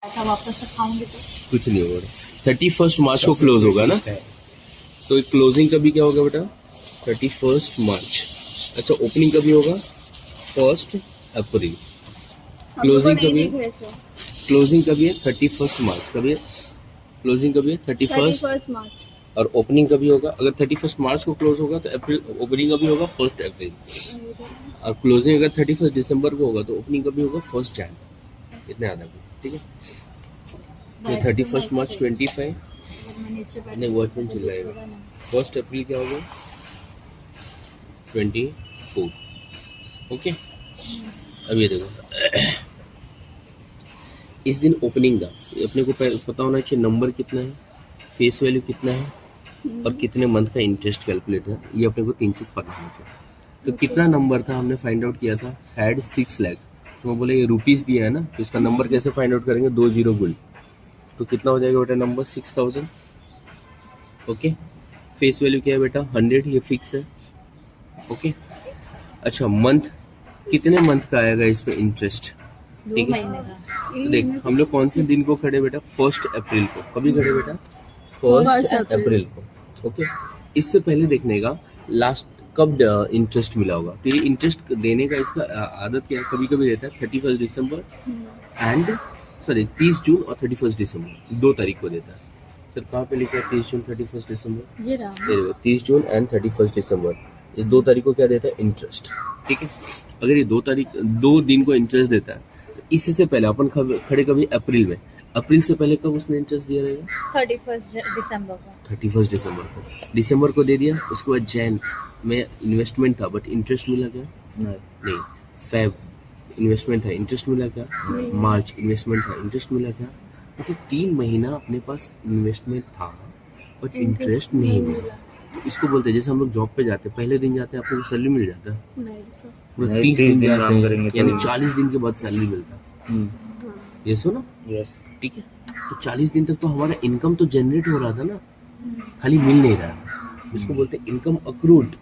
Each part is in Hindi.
ऐसा वापस से खाऊंगी तो कुछ नहीं होगा। 31 मार्च को क्लोज होगा ना, तो क्लोजिंग कभी क्या होगा बेटा? 31 मार्च। अच्छा, ओपनिंग कभी होगा? 1 अप्रैल। क्लोजिंग कभी है? क्लोजिंग कभी है? 31 मार्च। कभी है क्लोजिंग? कभी है? 31 मार्च। और ओपनिंग कभी होगा? अगर 31 मार्च को क्लोज होगा तो अप्रैल ओपनिंग कभी होगा? 1 अप्रैल। और क्लोजिंग अगर 31 दिसंबर को होगा तो ओपनिंग कभी होगा? 1 जैन। इतने याद रखो, ठीक है? तो 31 मार्च 25 वॉचमैन चिल्लाएगा। 1 अप्रैल क्या होगा? 24। ओके, अब ये देखो, इस दिन ओपनिंग का अपने को पता होना चाहिए नंबर कितना है, फेस वैल्यू कितना है और कितने मंथ का इंटरेस्ट कैलकुलेट है। ये अपने को 3 चीज पता होना चाहिए। तो कितना नंबर था हमने फाइंड आउट किया था? हैड 6 लाख। तो मैं बोले ये रुपीस दिया है ना, तो इसका नंबर कैसे फाइंड आउट करेंगे? 2 जीरो गुण, तो कितना हो जाएगा बेटा नंबर? 6000। ओके, फेस वैल्यू क्या है बेटा? 100, ये फिक्स है। ओके, अच्छा मंथ, कितने मंथ का आएगा इस पे इंटरेस्ट? 2 ठीक है, महीने का। देख हम लोग कौन से दिन को खड़े बेटा? 1 अप्रैल को। कभी खड़े बेटा? 1 अप्रैल को। ओके, इससे पहले देखने का लास्ट कब इंटरेस्ट मिला होगा। तो ये इंटरेस्ट देने का इसका आदत क्या है? कभी कभी रहता है 31 दिसंबर एंड 30 जून और 31 दिसंबर, 2 तारीख को देता है। सर कहाँ पे लिखा है 30 जून 31 दिसंबर? ये रहा 30 जून एंड 31 दिसंबर, ये 2 तारीख को क्या देता है? इंटरेस्ट। ठीक है, अगर ये 2 दिन को इंटरेस्ट देता है तो इससे पहले अपन खड़े कभी अप्रैल में। अप्रैल से पहले कब उसने इंटरेस्ट दिया रहेगा? 31 दिसंबर को। 31 दिसंबर को। दिसंबर को दे दिया, उसके बाद जैन में इन्वेस्टमेंट था बट इंटरेस्ट मिला क्या? नहीं। फेब इन्वेस्टमेंट है, इंटरेस्ट मिला क्या? मार्च इन्वेस्टमेंट था, इंटरेस्ट मिला क्या? मतलब 3 महीना अपने पास इन्वेस्टमेंट था बट इंटरेस्ट नहीं मिला। तो इसको बोलते हैं, जैसे हम लोग जॉब पे जाते हैं, पहले दिन जाते हैं अपने को सैलरी मिल जाता है, पूरा 30 दिन काम करेंगे यानी 40 दिन के बाद सैलरी मिलता है। ये सुनो, ठीक है, तो 40 दिन तक तो हमारा इनकम तो जनरेट हो रहा था ना, खाली मिल नहीं रहा था। इसको बोलते हैं income accrued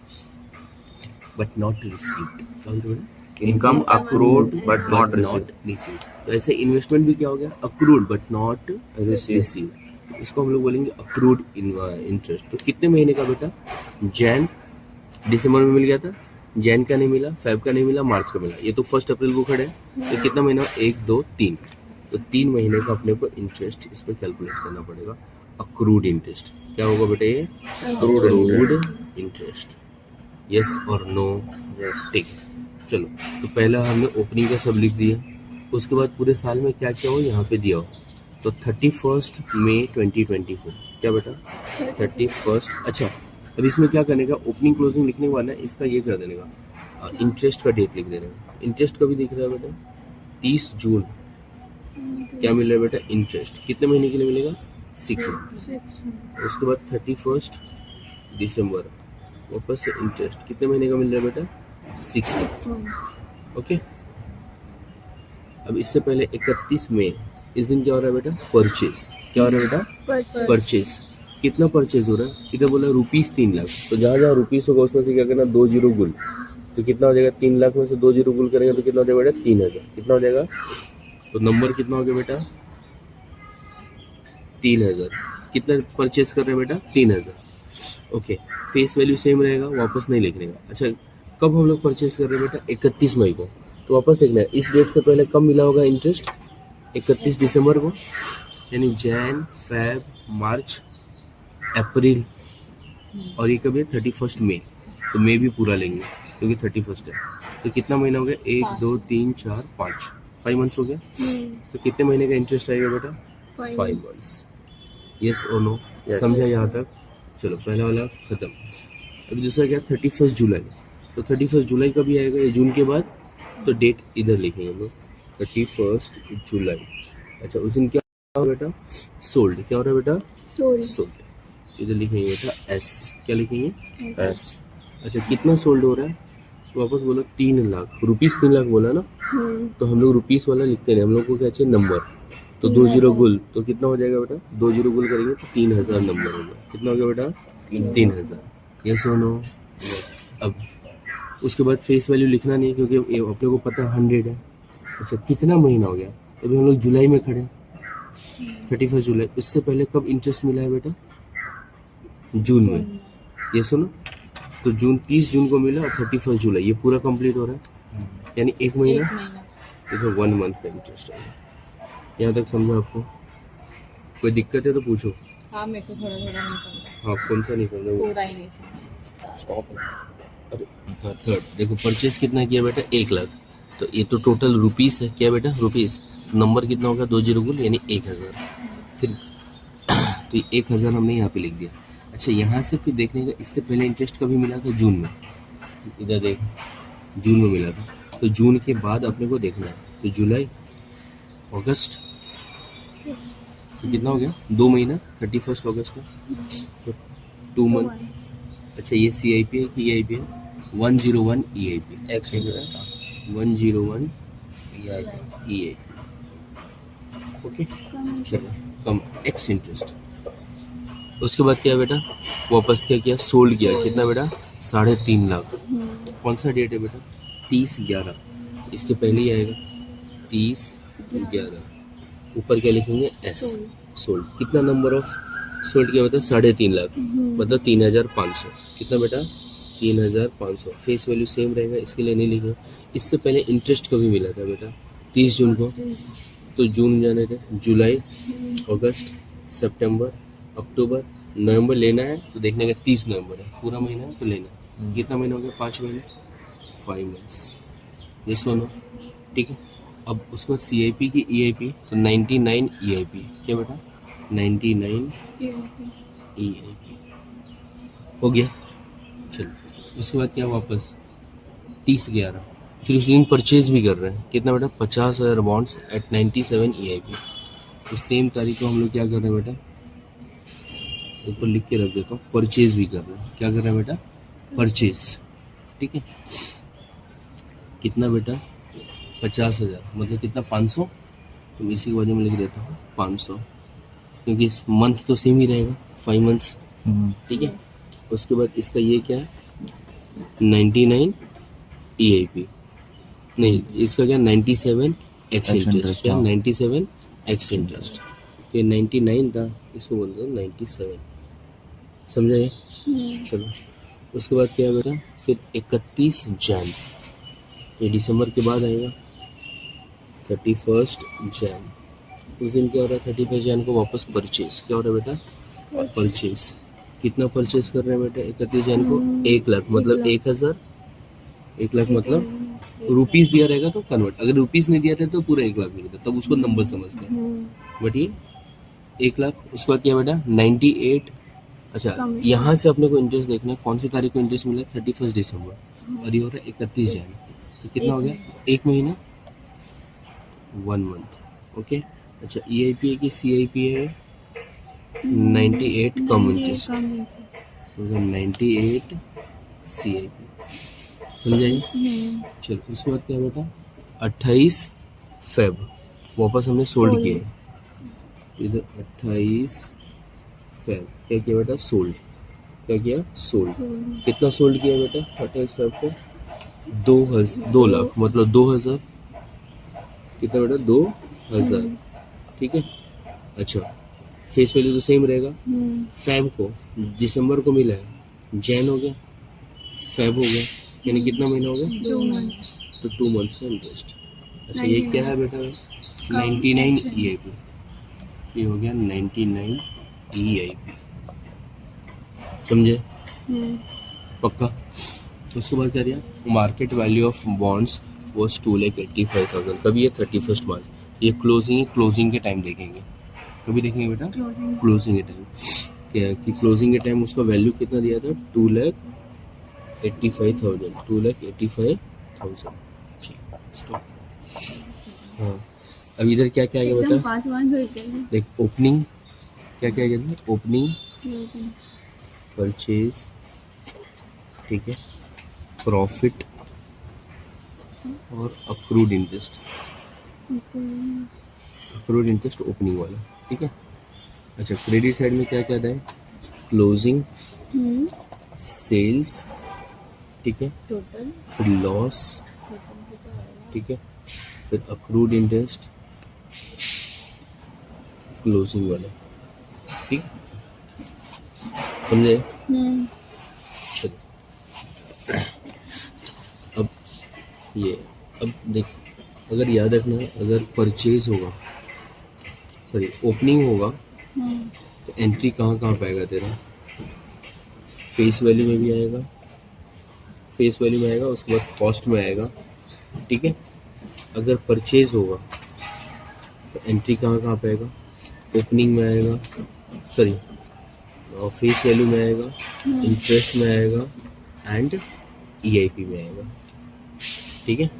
but not received. Income accrued but not received. तो ऐसे इन्वेस्टमेंट भी क्या हो गया? Accrued but not received. तो इसको हम लोग बोलेंगे अक्रूड इंटरेस्ट। तो कितने महीने का बेटा? जैन दिसंबर में मिल गया था, जैन का नहीं मिला, फेब का नहीं मिला, मार्च का मिला। ये तो 1 अप्रैल को खड़े, तो कितना महीना? 1 2 3, तो 3 महीने का अपने को इंटरेस्ट इस पर कैलकुलेट करना पड़ेगा। अक्रूड इंटरेस्ट क्या होगा बेटा? ये अक्रूड इंटरेस्ट। यस और नो? ठीक है, चलो। तो पहला हमने ओपनिंग का सब लिख दिया, उसके बाद पूरे साल में क्या क्या हो यहाँ पे दिया हो। तो 31 मई 2024 क्या बेटा? 31। अच्छा, अब इसमें क्या करने का? ओपनिंग क्लोजिंग लिखने के बाद ना इसका ये कर देने का, इंटरेस्ट का डेट लिख देने का। इंटरेस्ट कभी दिख रहा है बेटा? 30 जून। क्या मिल रहा है बेटा? इंटरेस्ट। कितने महीने के लिए मिलेगा? 6 मंथ। उसके बाद 31 दिसंबर वापस से इंटरेस्ट। कितने महीने का मिल रहा है बेटा? 6 मंथ। ओके, अब इससे पहले 31 मई, इस दिन क्या हो रहा है बेटा? परचेज। क्या हो रहा है बेटा? परचेज। कितना परचेज हो रहा है? कितना बोला? ₹3 लाख। तो जहाँ जहाँ रुपीस होगा उसमें से क्या करना? 2 जीरो गुल। तो कितना हो जाएगा? 3 लाख में से 2 जीरो गुल करेंगे तो कितना हो जाएगा बेटा? 3000। कितना हो जाएगा? तो नंबर कितना हो गया बेटा? 3000। कितना परचेज कर रहे हैं बेटा? 3000। ओके, फेस वैल्यू सेम रहेगा, वापस नहीं लिखने का। अच्छा, कब हम लोग परचेज कर रहे हैं बेटा? 31 मई को। तो वापस देखना है इस डेट से पहले कब मिला होगा इंटरेस्ट? 31 दिसंबर को, यानी जैन फेब मार्च अप्रैल, और ये कभी 31 मई। तो मई भी पूरा लेंगे क्योंकि 31 है। तो कितना महीना हो गया? 1 2 3 4 5, 5 मंथ्स हो गया। तो कितने महीने का इंटरेस्ट आएगा बेटा? 5 मंथ्स। यस और नो? समझा यहाँ तक? चलो, पहला वाला खत्म। अभी दूसरा क्या? 31 जुलाई। तो 31 जुलाई कभी आएगा? ये जून के बाद। तो डेट इधर लिखेंगे हम लोग, 31 जुलाई। अच्छा, उस दिन क्या हो रहा बेटा? सोल्ड। क्या हो रहा है बेटा? सोल्ड। इधर लिखेंगे बेटा एस। क्या लिखेंगे? एस। अच्छा, कितना सोल्ड हो रहा है? तो वापस बोलो 3 लाख। रुपीस 3 लाख बोला ना, तो हम लोग रुपीस वाला लिखते नहीं, हम लोग को क्या चाहिए? नंबर। तो 2 जीरो गुल, तो कितना हो जाएगा बेटा? 2 जीरो गुल करेंगे तो 3000 नंबर होगा। कितना हो गया बेटा? 3000। यस और नो? अब उसके बाद फेस वैल्यू लिखना नहीं क्योंकि अपने को पता है 100 है। अच्छा, कितना महीना हो गया? अभी हम लोग जुलाई में खड़े, 31 जुलाई। इससे पहले कब इंटरेस्ट मिला है बेटा? जून में। ये सुनो, तो जून 30 जून को मिला और 31 जुलाई, ये पूरा कंप्लीट हो रहा है, यानी एक महीना, एक महीना। इसमें 1 मंथ का इंटरेस्ट है। यहाँ तक समझा आपको? कोई दिक्कत है तो पूछो। हाँ मेरे को थोड़ा थोड़ा नहीं समझा, हाँ, कौन सा नहीं समझा? पूरा ही नहीं समझा। स्टॉप। अरे हाँ, थर्ड देखो, परचेज कितना किया बेटा? 1 लाख। तो ये तो टोटल रुपीस है, क्या बेटा? रुपीस। नंबर कितना होगा? 2 जीरो गुल, यानी 1000। फिर तो ये 1000 हमने यहाँ पे लिख दिया। अच्छा, यहाँ से फिर देखने का, इससे पहले इंटरेस्ट कभी मिला था? जून में। इधर देख, जून में मिला था। तो जून के बाद अपने को देखना है, तो जुलाई, अगस्त, तो कितना हो गया? 2 महीना, 31 अगस्त का, तो 2 मंथ। अच्छा, ये CIP है कि EIP है? 101 EIP, 101 EIP। ओके, चलो, कम एक्स इंटरेस्ट। उसके बाद क्या बेटा? वापस क्या किया? सोल्ड किया। कितना बेटा? 3.5 लाख। कौन सा डेट है बेटा? 30/11। इसके पहले ही आएगा 30/11। ऊपर क्या लिखेंगे? S। सोल्ड। कितना नंबर ऑफ सोल्ड किया बेटा? 3.5 लाख, मतलब 3500। कितना बेटा? 3500। फेस वैल्यू सेम रहेगा, इसके लिए नहीं लिखे। इससे पहले इंटरेस्ट कभी मिला था बेटा? 30 जून को। तो जून जाने थे, जुलाई, अगस्त, सितंबर, अक्टूबर, नवंबर लेना है तो देखने का 30 नवंबर है, पूरा महीना है तो लेना। कितना महीना हो गया? 5 महीने, 5 मंथ्स। ये सुनो, ठीक है। अब उसके बाद CIP की EIP, तो 99 EIP। क्या बेटा? 99 EIP हो गया। चलो, उसके बाद क्या? वापस 30/11। फिर उस दिन परचेज भी कर रहे हैं। कितना बेटा? 50,000 बॉन्ड्स एट 97 EIP। तो सेम तारीख को हम लोग क्या कर रहे हैं बेटा? ऊपर लिख के रख देता हूँ, परचेज भी कर रहे हैं। क्या कर रहे हैं बेटा? परचेज, ठीक है। कितना बेटा? 50,000, मतलब कितना? 500। तो इसी के बाजू में लिख देता हूँ 500, क्योंकि इस मंथ तो सेम ही रहेगा, 5 मंथ्स, ठीक है। उसके बाद इसका ये क्या है? 99 EIP, नहीं इसका क्या? 97 एक्स इंटरेस्ट। क्या? 97 एक्स इंटरेस्ट। तो ये 99 था, इसको बोलते हैं 97। समझा ये? चलो, उसके बाद क्या है बेटा? फिर 31 जैन, ये दिसंबर के बाद आएगा। 31 जैन, उस दिन क्या हो रहा है? 31 जैन को वापस परचेज। क्या हो रहा है बेटा? परचेज। कितना परचेज कर रहे हैं बेटा 31 जैन को? 1 लाख, मतलब 1000। 1 लाख मतलब रुपीस दिया रहेगा तो कन्वर्ट, अगर रुपीस नहीं दिया था तो पूरा 1 लाख मिलता, तब उसको नंबर समझते हैं। बट ये 1 लाख। उसके बाद क्या बेटा? 98। अच्छा, यहाँ से अपने को इंटरेस्ट देखना है, कौन सी तारीख को इंटरेस्ट मिला? 31 दिसंबर, और ये हो रहा है 31 जैन। तो कितना हो गया? 1 महीना, 1 मंथ। ओके। अच्छा, EIP है कि CIP है? 98 कम इंटरेस्ट, 98 CIP। समझाइए? चलो, उसके बाद क्या बेटा? 28 फेब, वापस हमने सोल्ड किया। इधर 28 फेब क्या किया बेटा? सोल्ड। क्या किया? सोल्ड। कितना सोल्ड किया बेटा 28 फेब को? 2 लाख, मतलब 2000। कितना बेटा? 2000, ठीक है। अच्छा, फेस वैल्यू तो सेम रहेगा। फेब को दिसंबर को मिला है, जैन हो गया, फेब हो गया, यानी कितना महीना हो गया? 2 मंथ्स। तो 2 मंथ्स का इंटरेस्ट। अच्छा, ये क्या है बेटा? 99 EIP। ये हो गया 99 EIP। समझे? पक्का? उसके बाद क्या दिया? Market value of bonds was 2,85,000। कभी ये 31 मार्च, ये क्लोजिंग के टाइम देखेंगे। कभी देखेंगे बेटा? क्लोजिंग के टाइम। क्या कि क्लोजिंग के टाइम उसका वैल्यू कितना दिया था? 2,85,000। 2,85,000। स्टॉप। हाँ, अब इधर क्या क्या आएगा बेटा? 5 मंथ होते हैं। देख, ओपनिंग क्या क्या आएगा? ओपनिंग, परचेज, ठीक है, प्रॉफिट और accrued interest. Accrued interest opening वाला, ठीक है। अच्छा, क्रेडिट साइड में क्या क्या है? क्लोजिंग, सेल्स, ठीक है, टोटल, फिर लॉस, ठीक है, फिर अक्रूड इंटरेस्ट, क्लोजिंग वाला, ठीक समझे। चलो अब ये, अब देख, अगर याद रखना, अगर परचेज होगा, सॉरी ओपनिंग होगा, तो एंट्री कहाँ कहाँ पे आएगा तेरा, फेस वैल्यू में भी आएगा, फेस वैल्यू में आएगा, उसके बाद कॉस्ट में आएगा, ठीक है। अगर परचेज होगा तो एंट्री कहाँ कहाँ पे आएगा, ओपनिंग में आएगा, सॉरी फेस वैल्यू में आएगा, इंटरेस्ट में आएगा एंड ईआईपी में आएगा, ठीक है।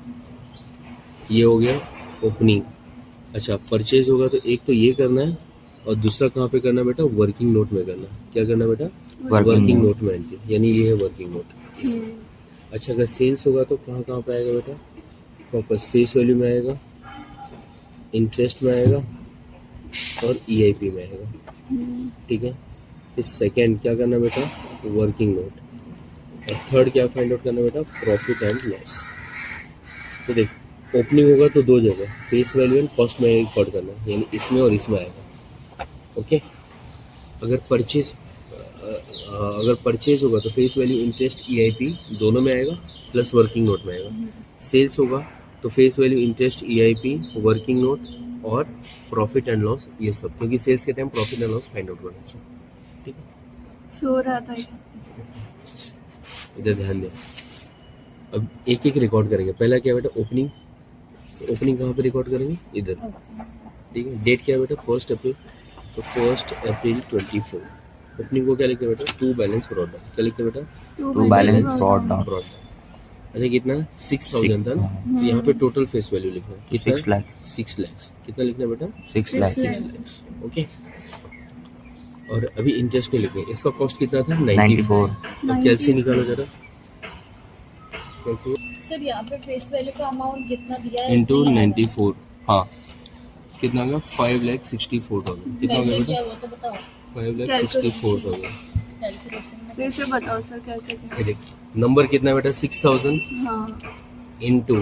ये हो गया ओपनिंग। अच्छा परचेज होगा तो एक तो ये करना है, और दूसरा कहाँ पे करना है बेटा, वर्किंग नोट में करना है। क्या करना है बेटा, वर्किंग नोट में एंट्री, यानी ये है वर्किंग नोट इसमें। अच्छा अगर सेल्स होगा तो कहाँ कहाँ पे आएगा बेटा, वापस फेस वैल्यू में आएगा, इंटरेस्ट में आएगा और ईआईपी में आएगा, ठीक है। फिर सेकंड क्या करना है बेटा, वर्किंग नोट, और थर्ड क्या फाइंड आउट करना है बेटा, प्रॉफिट एंड लॉस। तो देख ओपनिंग होगा तो दो जगह, फेस वैल्यू एंड कॉस्ट में रिकॉर्ड करना है, यानी इसमें और इसमें आएगा, ओके। अगर परचेज होगा तो फेस वैल्यू, इंटरेस्ट, ईआईपी दोनों में आएगा, प्लस वर्किंग नोट में आएगा। सेल्स होगा तो face value, interest, EIP, working note और प्रॉफिट एंड लॉस, ये सब, क्योंकि सेल्स के time profit and loss find out करना चाहिए, ठीक है। सो रहा था इधर ध्यान दे। अब एक एक रिकॉर्ड करेंगे। पहला क्या बेटा, ओपनिंग। ओपनिंग कहाँ पे रिकॉर्ड करेंगे, इधर, ठीक है। डेट क्या है बेटा, 1 अप्रैल, तो 1 अप्रैल 24। ओपनिंग को क्या लिखते हैं बेटा, टू बैलेंस ब्रॉट डाउन। क्या लिखते हैं बेटा, to balance brought down. Brought down. अच्छा कितना, 6,000 था ना, तो यहाँ पे टोटल फेस वैल्यू लिखना है, कितना, 6 लाख। 6 लाख। कितना लिखना है बेटा, 6 लाख। 6 लाख, ओके। और अभी इंटरेस्ट नहीं लिखेंगे। इसका कॉस्ट कितना था, 94। अब कैलसी निकालो जरा, सर यहाँ पे फेस वैल्यू का अमाउंट जितना दिया है इंटू 94, हाँ कितना होगा, 5,64,000। कितना हो गया कैसे बेटा, किया वो तो बताओ, 5,64,000। कैलकुलेशन में फिर से बताओ सर कैसे ये देख नंबर कितना है बेटा, 6,000 हाँ इंटू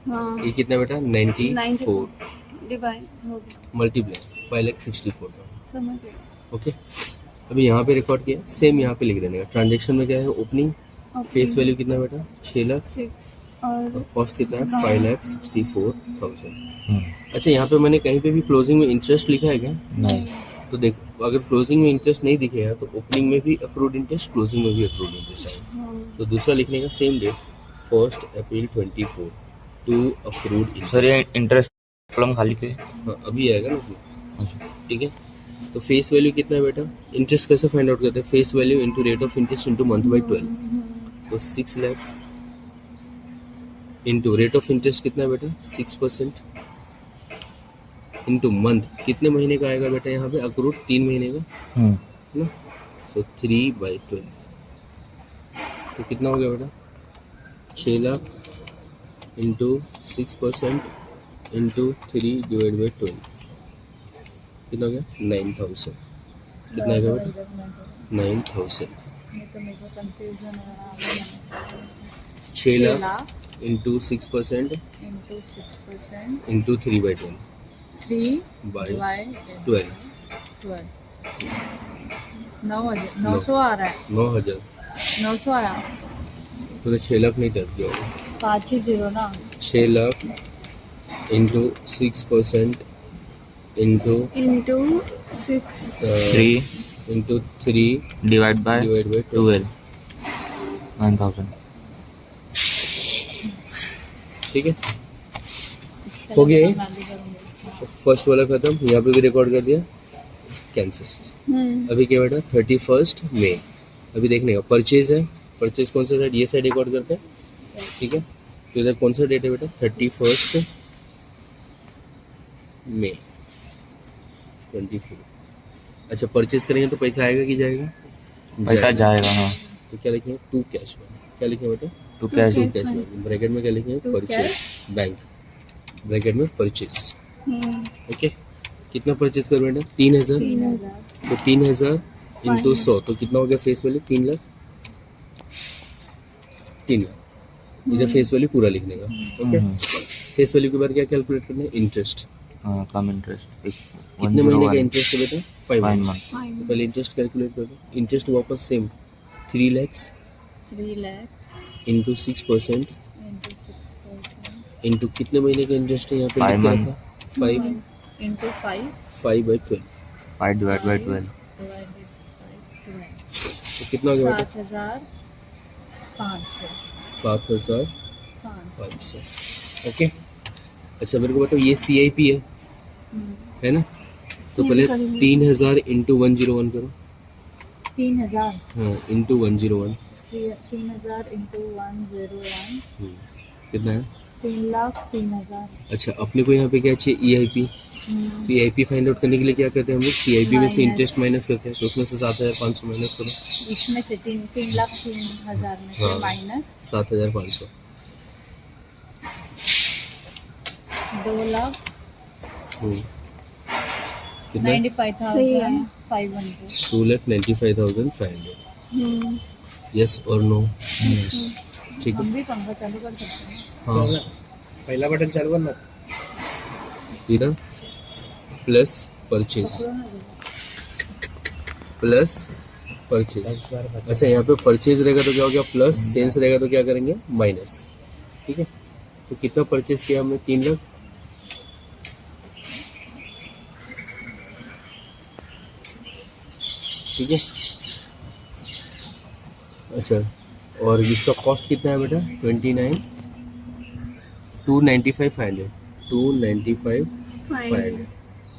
हाँ ये कितना बेटा, 94 डिवाइड हो गया, मल्टीप्लाई 5,64,000, समझ गए। ओके। अभी यहाँ पे रिकॉर्ड किया, सेम यहाँ पे लिख देने का। ट्रांजेक्शन में क्या है, ओपनिंग, फेस वैल्यू कितना बेटा, 6 लाख, 6 और और कॉस्ट कितना है, 5,64,000। अच्छा यहाँ पे मैंने कहीं पे भी क्लोजिंग में इंटरेस्ट लिखा है क्या, नहीं। तो देख अगर क्लोजिंग में इंटरेस्ट नहीं दिखेगा तो ओपनिंग में भी अक्रूड इंटरेस्ट, क्लोजिंग में भी अक्रूड इंटरेस्ट आएगा। हाँ तो दूसरा लिखने का same date 1 April 24 to accrued interest. Sir ये इंटरेस्ट कॉलम खाली क्यों है? हाँ अभी आएगा ना उसमें, ठीक है। तो फेस वैल्यू कितना है बेटा, इंटरेस्ट कैसे फाइंड आउट करते हैं, face value into rate of interest into month by 12, तो 6 lakh into rate of interest कितना है बेटा, 6% इंटू मंथ, कितने महीने का आएगा बेटा यहाँ पे, अक्रूड 3 महीने का है ना, सो 3/12, तो कितना हो गया बेटा, 6 लाख इंटू 6% इंटू 3/12, कितना हो गया, 9,000। कितना आएगा बेटा, 9,000। तो मेरे को कंफ्यूजन हो रहा है। 6 लाख इंटू 6% इंटू 6% इंटू 3/12 3/12 12 9,000 आ रहा है, 9,000। 900 आया, तो 6 लाख नहीं टच गया होगा, 5 ही 0 ना, 6 lakh into 6% into into 6 3 into 3 divide by divide by 12 9,000। ठीक है, हो गया ये? गाली करूंगी। फर्स्ट वाला खत्म, यहाँ पे भी रिकॉर्ड कर दिया, कैंसिल। अभी क्या बेटा, 31 मई। अभी देखने का परचेज है, परचेज कौन सा साइड, ये साइड रिकॉर्ड करते हैं, ठीक है। तो इधर कौन सा डेट है बेटा, 31 मई 24। अच्छा परचेज करेंगे तो पैसा आएगा कि जाएगा, पैसा जाएगा, हाँ। तो क्या लिखेंगे, टू कैश बैंक। क्या लिखेंगे बेटा, तो cash to cash bank, bracket में क्या लिखेंगे, To परचेज बैंक, ब्रैकेट में परचेज, ओके। कितना परचेज कर बेटा, 3,000, 3,000 तो 3,000 इंटू 100, तो कितना हो गया फेस वैल्यू, 3 लाख, 3 लाख। इधर फेस वैल्यू पूरा लिखने का, ओके। फेस वैल्यू के बाद क्या कैलकुलेट करना है, इंटरेस्ट, हाँ कम इंटरेस्ट कितने महीने का इंटरेस्ट है बेटा? 5 5 मंथ। मंथ तो पहले इंटरेस्ट कैलकुलेट कर दो। इंटरेस्ट वापस same 3 lakhs 3 lakhs into 6% into 6% into कितने महीने का इंटरेस्ट है यहाँ पे 5 लिख के month। रखा? 5 into 5 5/12। 5 divided by 12 divided by 12 तो कितना हो गया बेटा? 7,500 7,500। ओके, अच्छा मेरे को बताओ ये CIP है ना? तो ये पहले भी करेंगे। 3,000 इंटू 101 करो। 3,000 हाँ इंटू 101 3,000 into 101 कितना है? 3,03,000 अच्छा अपने को यहाँ पे क्या चाहिए? EIP। तो EIP फाइंड आउट करने के लिए क्या करते हैं हम लोग? CIP में से Minus। इंटरेस्ट माइनस करते हैं, तो उसमें से 7,500 माइनस करो। इसमें से 3,03,000 में से हाँ। माइनस 7,500 कितना? 2,95,500 2,95,500। हम्म, यस और नो? ठीक है। हम भी पंखा चालू कर सकते हैं। हाँ पहिला बटन चालू कर ना. ठीक है, प्लस परचेज प्लस परचेज। अच्छा यहाँ पे परचेज रहेगा तो क्या हो गया? प्लस। सेल्स रहेगा तो क्या करेंगे? माइनस। ठीक है, तो कितना परचेज किया हमने? 3 लाख। ठीक है, अच्छा और इसका कॉस्ट कितना है बेटा? 295,500 295,500।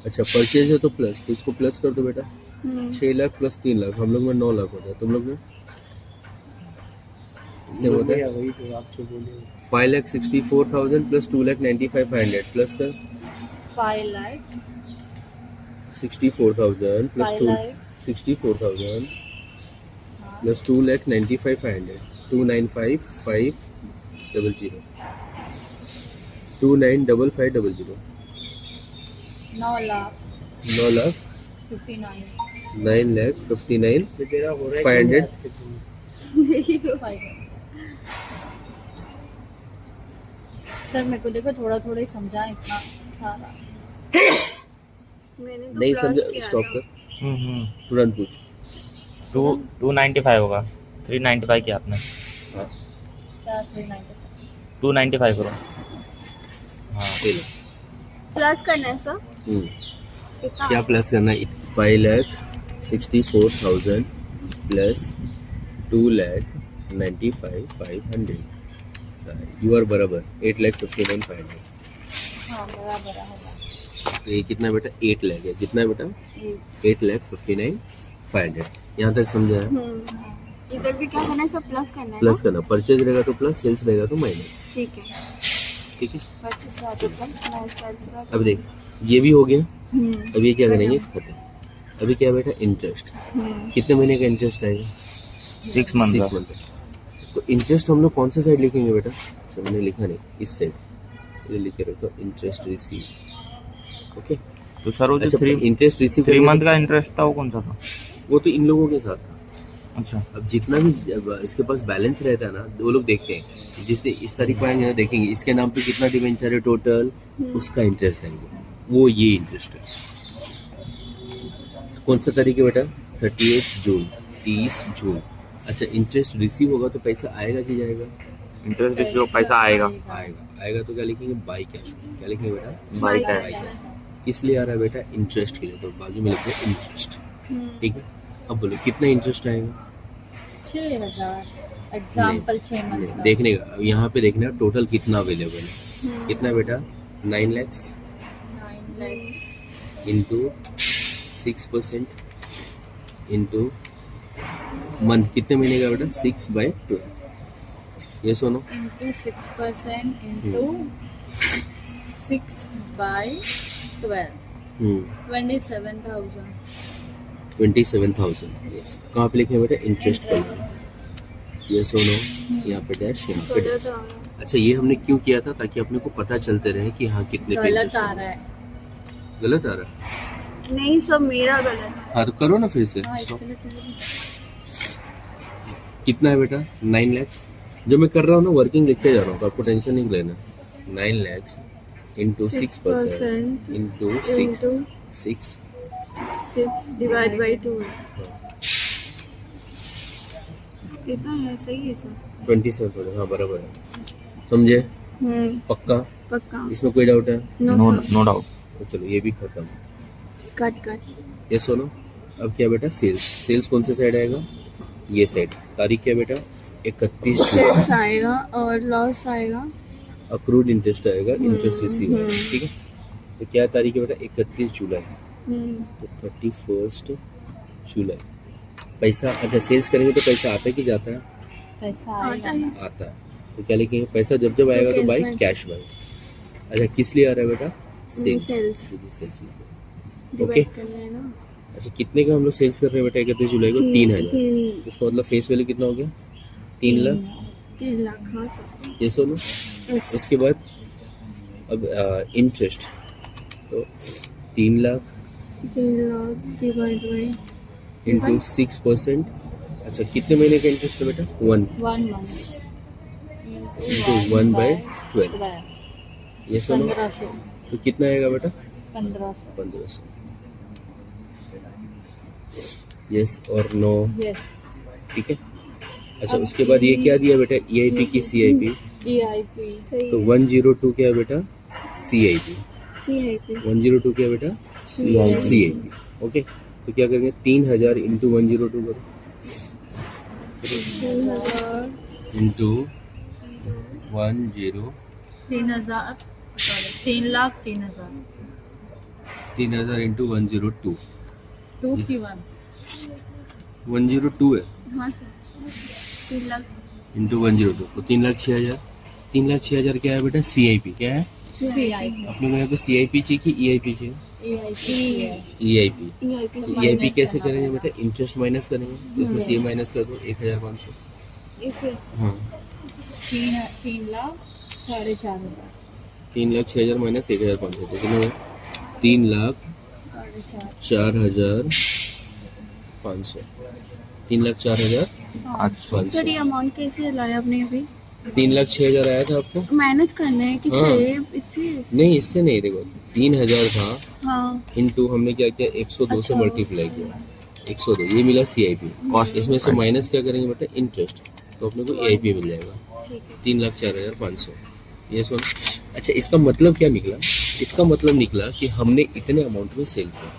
अच्छा परचेज है तो प्लस, तो इसको प्लस कर दो बेटा। 6 लाख प्लस 3 लाख, हम लोग में 9 लाख होता है, तुम लोग में से होता है वही तो आप जो बोले. 5,64,000 प्लस 2,95,500 प्लस कर 64,000 प्लस 64,000 प्लस 2,95,500 295,500 295500 9 लाख 9 लाख 59 9,59,500। तो तेरा हो रहा है 500 सर मेरे को देखो थोड़ा थोड़ा ही समझा, इतना सारा मैंने तो नहीं plus समझा? किया स्टॉप था। कर, तुरंत पूछ। 295 होगा. 395 किया आपने. हाँ क्या 395 295 करो. हाँ ले लो। प्लस करना है सर कितना? क्या प्लस करना है? 5,64,000 प्लस 2,95,500 यू आर बराबर 8,59,500। हाँ बराबर है। तो ये कितना बेटा? 8 लाख है। कितना है बेटा? 8,59,500। यहाँ तक समझा है? इधर भी क्या करना है सर? प्लस करना है प्लस ना? करना, परचेज रहेगा तो प्लस, सेल्स रहेगा तो माइनस। ठीक है. ठीक है, 25,000 अब देख ये भी हो गया। हम्म, अब ये क्या करेंगे? खत्म। अभी क्या बेटा? इंटरेस्ट। कितने महीने का इंटरेस्ट आएगा? 6 मंथ 6 का. मंथ। तो इंटरेस्ट हम लोग कौन सा साइड लिखेंगे बेटा? अच्छा मैंने लिखा नहीं, इस साइड ये लिख के रखो, इंटरेस्ट रिसीव। ओके, तो सर वो जो अच्छा 3 इंटरेस्ट रिसीव 3 मंथ का इंटरेस्ट था वो कौन सा था? वो तो इन लोगों के साथ था। अच्छा अब जितना भी जब इसके पास बैलेंस रहता है ना, वो लोग देखते हैं, जिससे इस तारीख को आएंगे ना, देखेंगे इसके नाम पे कितना डिवेंचर है टोटल, उसका इंटरेस्ट देंगे। वो ये इंटरेस्ट है। कौन सा तारीख है बेटा? 30 जून 30 जून। अच्छा इंटरेस्ट रिसीव होगा तो पैसा आएगा कि जाएगा? इंटरेस्ट रिसीव पैसा आएगा. आएगा तो क्या लिखेंगे? By cash. क्या लिखेंगे बेटा? By by cash. कैश। किस लिए आ रहा है बेटा? इंटरेस्ट के लिए, तो बाजू में लिखते हैं इंटरेस्ट। ठीक है, अब बोलो कितना इंटरेस्ट आएगा? 6,000 एग्जाम्पल 6 मंथ नहीं, का। देखने का यहाँ पे देखना टोटल कितना अवेलेबल है। कितना बेटा? 9 lakhs 9 lakh into 6% into month. कितने महीने का बेटा? 6/12। ये सुनो, into 6% into 6/12 27,000 27,000। यस, कहाँ पे लिखे बेटा? इंटरेस्ट पर। ये सुनो, यहाँ पे डैश, यहाँ पे डैश। अच्छा ये हमने क्यों किया था? ताकि अपने को पता चलते रहे कि हाँ कितने पे गलत interest आ है। रहा है। गलत आ रहा है? नहीं सर मेरा गलत है. हाँ तो करो ना फिर से। हाँ Stop. इसके लिए तो- कितना है बेटा? 9 lakhs। जो मैं कर रहा हूँ ना वर्किंग लिखते जा रहा हूँ, तो आपको टेंशन नहीं लेना। 9 lakhs into 6% into 6 into 6 6 divide by 2 कितना है? सही है सर। 27 हाँ बराबर है, समझे? पक्का? पक्का। इसमें कोई डाउट है? No no sir. No doubt. तो चलो ये भी खत्म। कट। ये सुनो, अब क्या बेटा, सेल्स कौन से साइड आएगा? ये साइड। तारीख क्या बेटा? 31 सेल्स आएगा और लॉस आएगा। अक्रूड इंटरेस्ट आएगा, इंटरेस्ट रिसीव आएगा, ठीक है। तो क्या तारीख है बेटा? 31 जुलाई। तो 31 जुलाई पैसा, अच्छा सेल्स करेंगे तो पैसा आता है कि जाता है? पैसा आता आएगा। है। आता है। तो क्या लिखेंगे? पैसा जब जब आएगा तो cash by bank. Cash bank. अच्छा किस लिए आ रहा है बेटा? Sales. Sales. Sales okay. Divide करना है ना। अच्छा कितने का हम लोग सेल्स कर रहे हैं बेटा 31 जुलाई को? 3000। 3 इसका मतलब फेस वैल्यू कितना हो गया? 3 लाख। 3 लाख। हाँ सर। ये सुनो, उसके बाद अब इंटरेस्ट, तो 3 lakh 3 lakh divide by into 6%। अच्छा कितने महीने का इंटरेस्ट है बेटा? 1 1 मंथ इंटू 1/12। ये सुनो, 1500। तो कितना आएगा बेटा? 1500। 1500। यस और नो? यस। ठीक है। अच्छा उसके बाद ये क्या दिया बेटा? EIP की CIP? EIP सही तो है। 102 क्या है बेटा? CIP। CIP 102 क्या है बेटा? CIP। ओके, तो क्या करेंगे? 3000 इंटू 102 करो, 3000 इंटू 10 3000 3 लाख 3000 3000 इंटू 102 2 की 1 102 है हाँ सर। 3 लाख इंटू 102, तो 3,06,000। 3,06,000 क्या है बेटा? CIP क्या है? CIP अपने को यहाँ पे CIP चाहिए कि EIP चाहिए? EIP EIP। EIP तो Minus EIP कैसे करना करेंगे बेटा? इंटरेस्ट माइनस करेंगे, तो इसमें CA माइनस कर दो 1,500। इसे हाँ 3 लाख 4,500 3,06,000 माइनस 1,500 तो कितना हुआ? 3,04,500। 3,04,500। सर ये अमाउंट कैसे लाया आपने अभी? 3,06,000 आया था आपको? मैनेज करना है किससे? हाँ। इससे? नहीं इससे नहीं, देखो 3,000 था हाँ। इंटू हमने क्या किया? 102 से अच्छा। मल्टीप्लाई किया, 102 ये मिला CIP कॉस्ट। इसमें से माइनस क्या करेंगे बेटा? इंटरेस्ट, तो अपने को EIP मिल जाएगा ठीक है। 3,04,500। ये सुन, अच्छा इसका मतलब क्या निकला? इसका मतलब निकला कि हमने इतने अमाउंट में सेल किया,